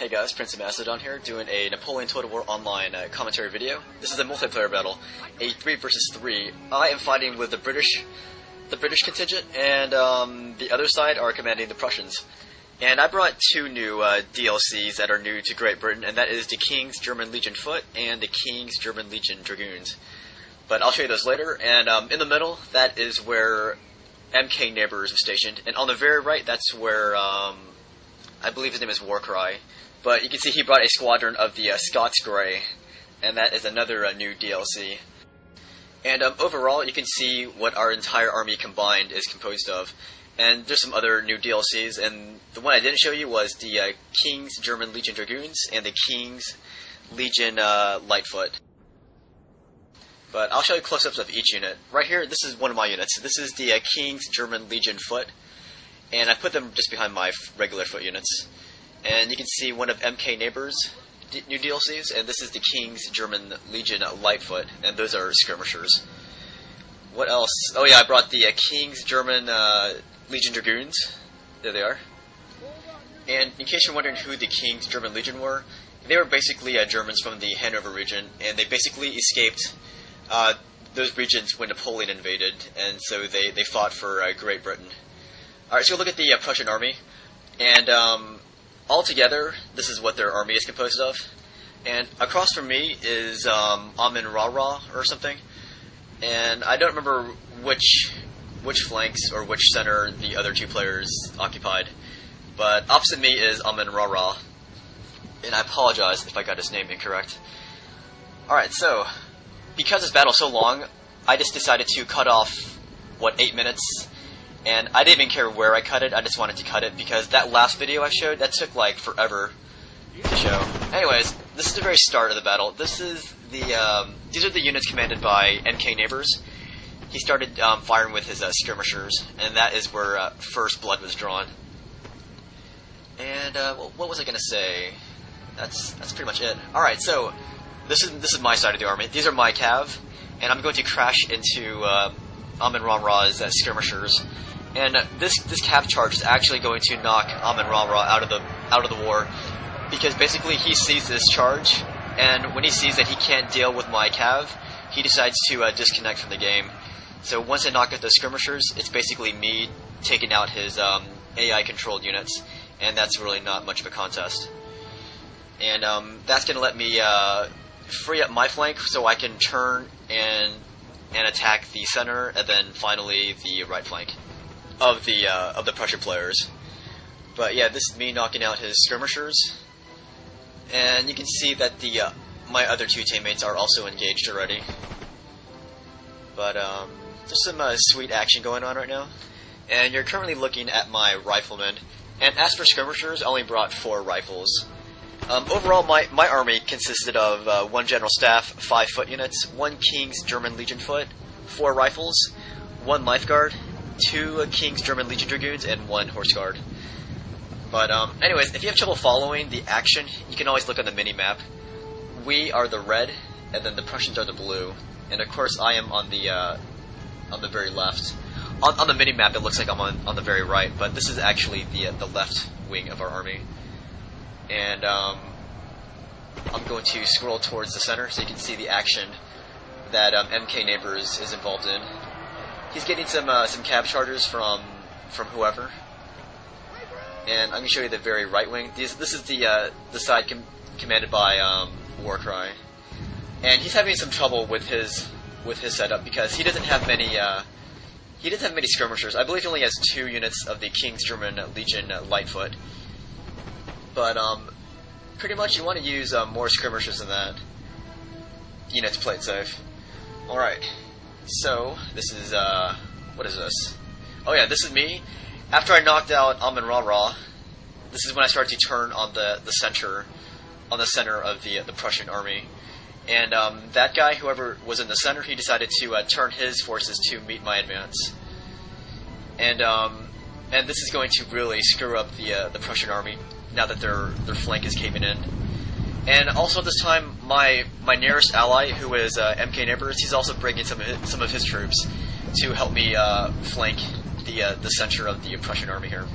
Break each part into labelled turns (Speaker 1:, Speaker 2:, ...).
Speaker 1: Hey guys, Prince of Macedon here, doing a Napoleon Total War Online commentary video. This is a multiplayer battle, a 3 versus 3. I am fighting with the British contingent, and the other side are commanding the Prussians. And I brought two new DLCs that are new to Great Britain, and that is the King's German Legion Foot and the King's German Legion Dragoons. But I'll show you those later, and in the middle, that is where MK Neighbors is stationed, and on the very right, that's where, I believe his name is Warcry. But you can see he brought a squadron of the Scots Grey, and that is another new DLC. And overall, you can see what our entire army combined is composed of. And there's some other new DLCs, and the one I didn't show you was the King's German Legion Dragoons and the King's Legion Lightfoot. But I'll show you close-ups of each unit. Right here, this is one of my units. This is the King's German Legion Foot, and I put them just behind my regular foot units. And you can see one of MK Neighbors' new DLCs, and this is the King's German Legion Lightfoot, and those are skirmishers. What else? Oh yeah, I brought the King's German Legion Dragoons. There they are. And in case you're wondering who the King's German Legion were, they were basically Germans from the Hanover region, and they basically escaped those regions when Napoleon invaded, and so they fought for Great Britain. Alright, so look at the Prussian army, and altogether, this is what their army is composed of. And across from me is Amin Ra or something. And I don't remember which flanks or which center the other two players occupied. But opposite me is Amin Ra. And I apologize if I got his name incorrect. Alright, so because this battle's so long, I just decided to cut off, 8 minutes? And I didn't even care where I cut it, I just wanted to cut it because that last video I showed, that took like forever to show. Anyways, this is the very start of the battle. This is the, these are the units commanded by MK Neighbors. He started firing with his skirmishers, and that is where first blood was drawn. And what was I gonna say? That's pretty much it. Alright, so this is my side of the army. These are my cav, and I'm going to crash into Amin Ra-Ra's skirmishers. And this cav charge is actually going to knock Amin Ra-Ra out of the war, because basically he sees this charge, and when he sees that he can't deal with my cav, he decides to disconnect from the game. So once I knock out the skirmishers, it's basically me taking out his AI-controlled units, and that's really not much of a contest. And that's going to let me free up my flank so I can turn and attack the center, and then finally the right flank of the Prussian players. But yeah, this is me knocking out his skirmishers, and you can see that my other two teammates are also engaged already. But there's some sweet action going on right now, and you're currently looking at my riflemen. And as for skirmishers, I only brought 4 rifles. Overall, my army consisted of 1 general staff, 5 foot units, 1 King's German Legion Foot, 4 rifles, 1 lifeguard, 2 King's German Legion Dragoons, and 1 horse guard. But anyways, if you have trouble following the action, you can always look on the mini-map. We are the red, and then the Prussians are the blue. And of course, I am on the very left. On the mini-map, it looks like I'm on the very right, but this is actually the left wing of our army. And I'm going to scroll towards the center so you can see the action that MK Neighbors is involved in. He's getting some cab chargers from whoever. And I'm going to show you the very right wing. This is the side commanded by Warcry. And he's having some trouble with his setup because he doesn't have many skirmishers. I believe he only has 2 units of the King's German Legion Lightfoot. But pretty much you want to use more skirmishers than that, to play it safe. Alright, so this is, what is this? Oh yeah, this is me. After I knocked out Amin Ra-Ra, this is when I started to turn on the center of the Prussian army. And that guy, whoever was in the center, he decided to turn his forces to meet my advance. And this is going to really screw up the Prussian army now that their flank is caving in. And also at this time, my nearest ally, who is MK Neighbors, he's also bringing some of his troops to help me flank the center of the Prussian army here.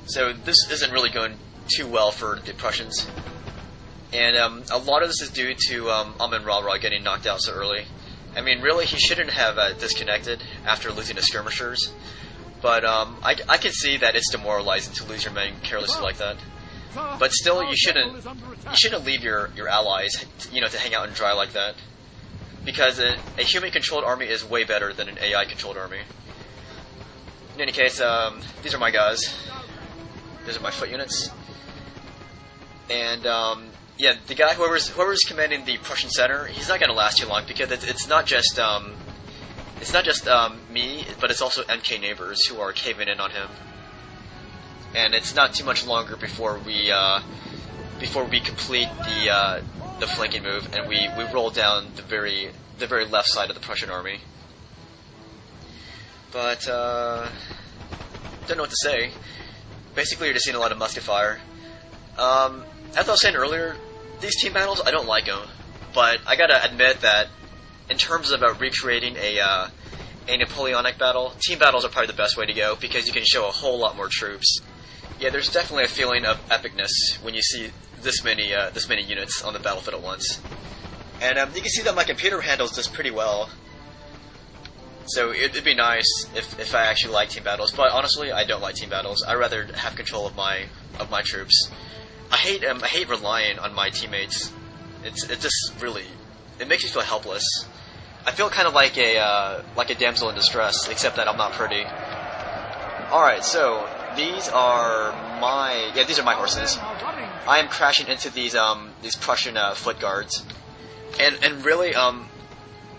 Speaker 1: So this isn't really going too well for the Prussians. And a lot of this is due to Amon Ra getting knocked out so early. I mean, really, he shouldn't have disconnected after losing to skirmishers. But I can see that it's demoralizing to lose your men carelessly like that. But still, you shouldn't leave your allies, to hang out and dry like that. Because a human-controlled army is way better than an AI-controlled army. In any case, these are my guys. These are my foot units. And yeah, the guy, whoever's commanding the Prussian center, he's not going to last too long because it's not just me, but it's also MK neighbors who are caving in on him. And it's not too much longer before we complete the flanking move and we roll down the very left side of the Prussian army. But don't know what to say. Basically, you're just seeing a lot of musket fire. As I was saying earlier, these team battles, I don't like them. But I gotta admit that in terms of recreating a Napoleonic battle, team battles are probably the best way to go because you can show a whole lot more troops. Yeah, there's definitely a feeling of epicness when you see this many units on the battlefield at once. And you can see that my computer handles this pretty well. So it'd be nice if I actually like team battles, but honestly, I don't like team battles. I'd rather have control of my troops. I hate relying on my teammates. It just really makes me feel helpless. I feel kind of like a damsel in distress, except that I'm not pretty. All right, so these are my horses. I am crashing into these Prussian foot guards, and really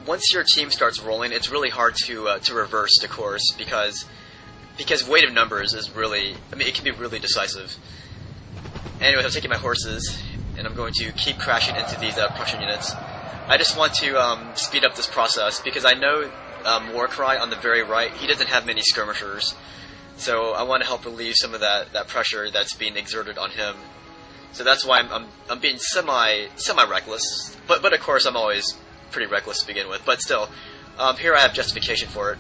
Speaker 1: once your team starts rolling, it's really hard to reverse the course because weight of numbers is really, it can be really decisive. Anyways, I'm taking my horses and I'm going to keep crashing into these Prussian units. I just want to speed up this process because I know Warcry on the very right, he doesn't have many skirmishers, so I want to help relieve some of that pressure that's being exerted on him. So that's why I'm being semi reckless, but of course I'm always pretty reckless to begin with. But still, here I have justification for it,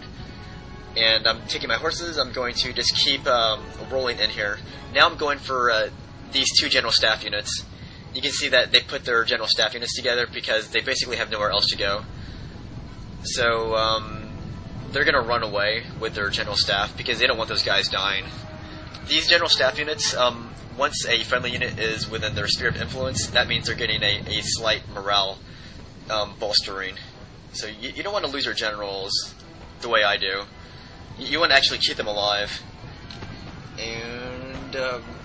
Speaker 1: and I'm taking my horses. I'm going to just keep rolling in here. Now I'm going for these two general staff units. You can see that they put their general staff units together because they basically have nowhere else to go. So they're going to run away with their general staff because they don't want those guys dying. These general staff units, once a friendly unit is within their sphere of influence, that means they're getting a slight morale bolstering. So you don't want to lose your generals the way I do. You want to actually keep them alive. And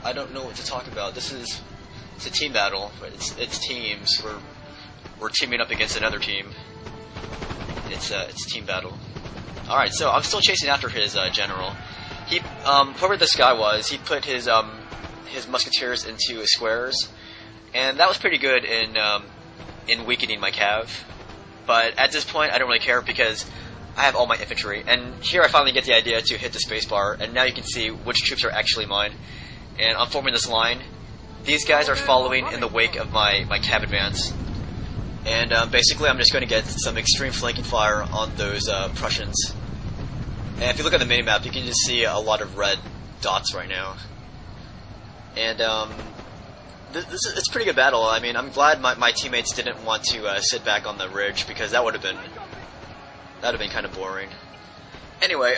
Speaker 1: I don't know what to talk about. It's a team battle. It's teams. We're teaming up against another team. It's a team battle. All right, so I'm still chasing after his general. He whoever this guy was, he put his musketeers into squares, and that was pretty good in weakening my cav. But at this point, I don't really care because I have all my infantry, and here I finally get the idea to hit the spacebar, and now you can see which troops are actually mine. And I'm forming this line. These guys are following in the wake of my cav advance, and basically I'm just going to get some extreme flanking fire on those Prussians. And if you look at the minimap, you can just see a lot of red dots right now. And it's a pretty good battle. I mean, I'm glad my teammates didn't want to sit back on the ridge because that would have been kind of boring. Anyway,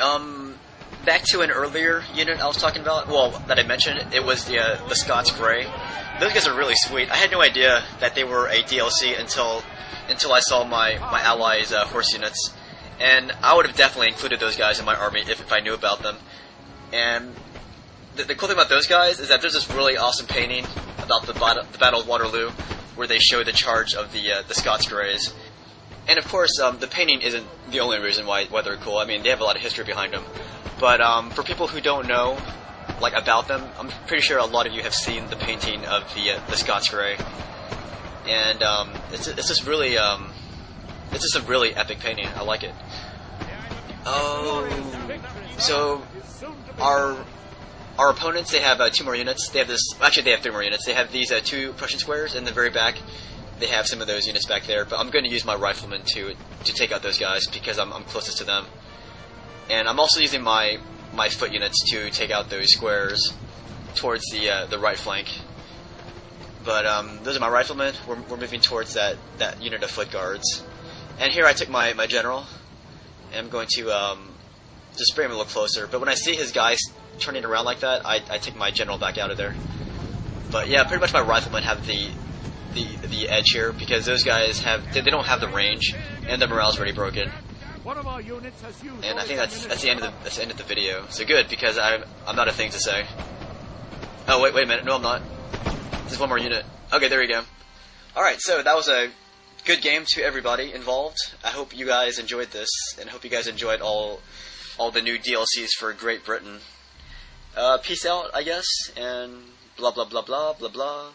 Speaker 1: back to an earlier unit I was talking about. Well, that I mentioned, it was the Scots Grey. Those guys are really sweet. I had no idea that they were a DLC until I saw my allies' horse units, and I would have definitely included those guys in my army if I knew about them. And the cool thing about those guys is that there's this really awesome painting about the Battle of Waterloo, where they show the charge of the Scots Greys. And of course, the painting isn't the only reason why they're cool. I mean, they have a lot of history behind them. But for people who don't know, about them, I'm pretty sure a lot of you have seen the painting of the Scots Grey. And it's just really it's just a really epic painting. I like it. Oh, so our opponents, they have 2 more units. They have actually they have 3 more units. They have these 2 Prussian squares in the very back. They have some of those units back there, but I'm going to use my riflemen to take out those guys because I'm closest to them. And I'm also using my foot units to take out those squares. towards the right flank. But those are my riflemen. We're moving towards that unit of foot guards. And here I took my general, and I'm going to just bring him a little closer. But when I see his guys turning around like that, I take my general back out of there. But yeah, pretty much my riflemen have the edge here, because those guys they don't have the range, and their morale's already broken. And I think that's the end of the video. So good, because I'm not a thing to say. Oh wait a minute, no I'm not. There's one more unit. Okay, there we go. Alright, so that was a good game to everybody involved. I hope you guys enjoyed this, and I hope you guys enjoyed all the new DLCs for Great Britain. Peace out, I guess, and blah blah blah blah blah blah.